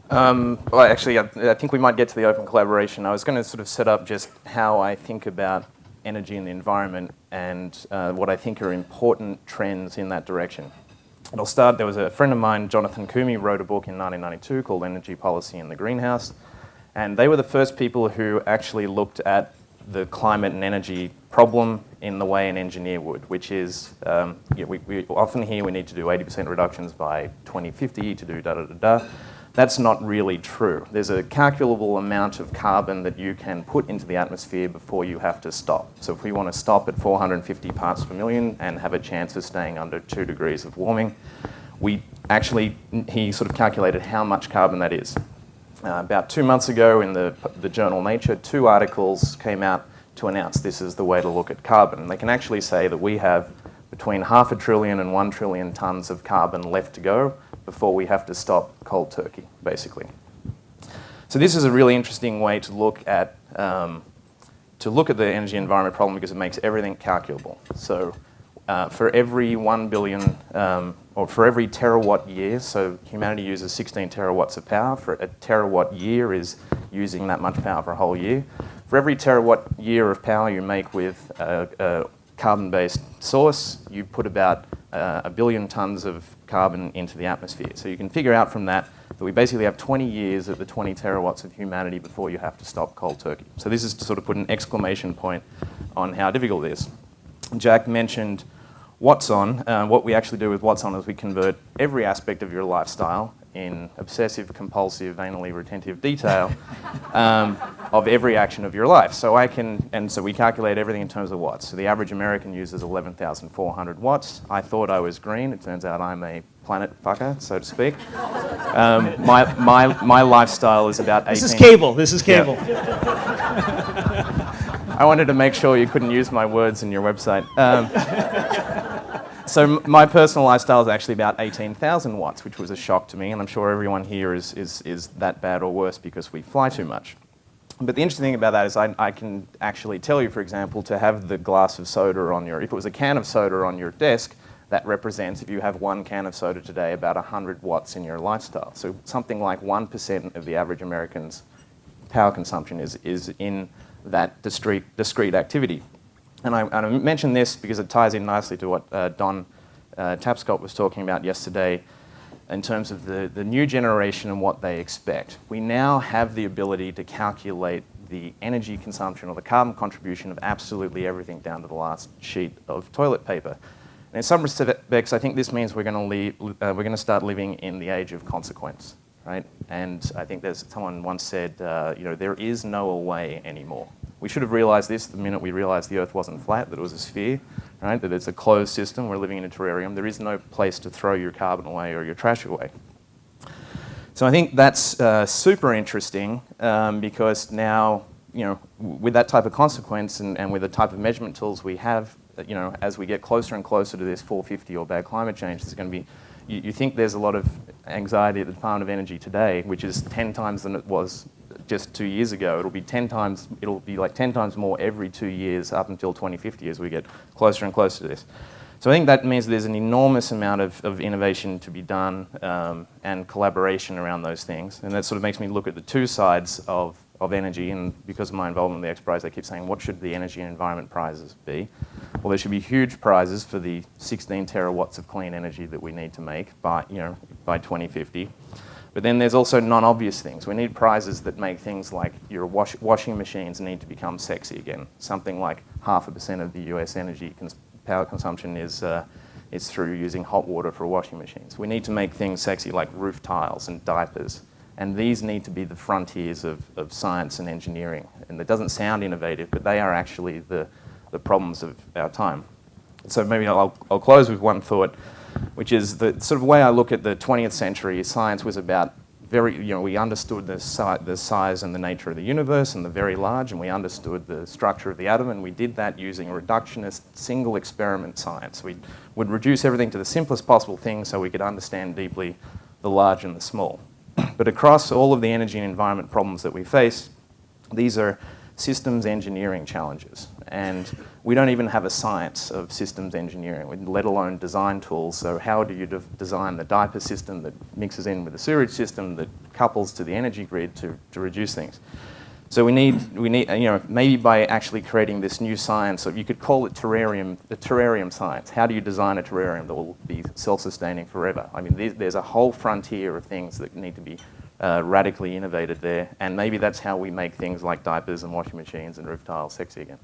Well, actually, I think we might get to the open collaboration. I was going to sort of set up just how I think about energy and the environment and what I think are important trends in that direction. And I'll start, there was a friend of mine, Jonathan Coomey, wrote a book in 1992 called Energy Policy in the Greenhouse. And they were the first people who actually looked at the climate and energy problem in the way an engineer would, which is, we often hear we need to do 80% reductions by 2050 to do da-da-da-da. That's not really true. There's a calculable amount of carbon that you can put into the atmosphere before you have to stop. So if we want to stop at 450 parts per million and have a chance of staying under 2 degrees of warming, he sort of calculated how much carbon that is. About 2 months ago in the journal Nature, 2 articles came out to announce this is the way to look at carbon. And they can actually say that we have between 500 billion and 1 trillion tons of carbon left to go before we have to stop cold turkey, basically. So this is a really interesting way to look at the energy environment problem because it makes everything calculable. So for every 1 billion, or for every terawatt year, so humanity uses 16 terawatts of power. For a terawatt year is using that much power for a whole year. For every terawatt year of power you make with a carbon-based source, you put about 1 billion tons of carbon into the atmosphere. So you can figure out from that we basically have 20 years at the 20 terawatts of humanity before you have to stop cold turkey. So this is to sort of put an exclamation point on how difficult it is. Jack mentioned Watson. What we actually do with Watson is we convert every aspect of your lifestyle in obsessive, compulsive, anally retentive detail of every action of your life. So we calculate everything in terms of watts. So the average American uses 11,400 watts. I thought I was green. It turns out I'm a planet fucker, so to speak. My lifestyle is about 18. This is cable. This is cable. I wanted to make sure you couldn't use my words in your website. So my personal lifestyle is actually about 18,000 watts, which was a shock to me, and I'm sure everyone here is that bad or worse because we fly too much. But the interesting thing about that is I can actually tell you, for example, to have the glass of soda on if it was a can of soda on your desk, that represents, if you have 1 can of soda today, about 100 watts in your lifestyle. So something like 1% of the average American's power consumption is in that discrete activity. And I mention this because it ties in nicely to what Don Tapscott was talking about yesterday in terms of the new generation and what they expect. We now have the ability to calculate the energy consumption or the carbon contribution of absolutely everything down to the last sheet of toilet paper. And in some respects, I think this means we're going to start living in the age of consequence, right? And I think someone once said, there is no away anymore. We should have realized this the minute we realized the Earth wasn't flat, that it was a sphere, right? That it's a closed system. We're living in a terrarium. There is no place to throw your carbon away or your trash away. So I think that's super interesting because now, with that type of consequence and with the type of measurement tools we have, as we get closer and closer to this 450 or bad climate change, there's going to be, you think there's a lot of anxiety at the Department of Energy today, which is 10 times than it was just 2 years ago. It'll be like 10 times more every 2 years up until 2050 as we get closer and closer to this. So I think that means there's an enormous amount of innovation to be done and collaboration around those things. And that sort of makes me look at the two sides of energy, and because of my involvement with the XPRIZE, I keep saying, what should the energy and environment prizes be? Well, there should be huge prizes for the 16 terawatts of clean energy that we need to make by 2050. But then there's also non-obvious things. We need prizes that make things like your washing machines need to become sexy again. Something like 0.5% of the US energy power consumption is through using hot water for washing machines. We need to make things sexy like roof tiles and diapers. And these need to be the frontiers of science and engineering. And it doesn't sound innovative, but they are actually the problems of our time. So maybe I'll close with one thought, which is the sort of way I look at the 20th century. Science was about we understood the size and the nature of the universe and the very large, and we understood the structure of the atom, and we did that using reductionist single experiment science. We would reduce everything to the simplest possible thing so we could understand deeply the large and the small. But across all of the energy and environment problems that we face, these are systems engineering challenges. And we don't even have a science of systems engineering, let alone design tools. So how do you design the diaper system that mixes in with the sewage system that couples to the energy grid to reduce things? So we need, maybe by actually creating this new science, you could call it the terrarium science. How do you design a terrarium that will be self-sustaining forever? I mean, there's a whole frontier of things that need to be radically innovated there, and maybe that's how we make things like diapers and washing machines and roof tiles sexy again.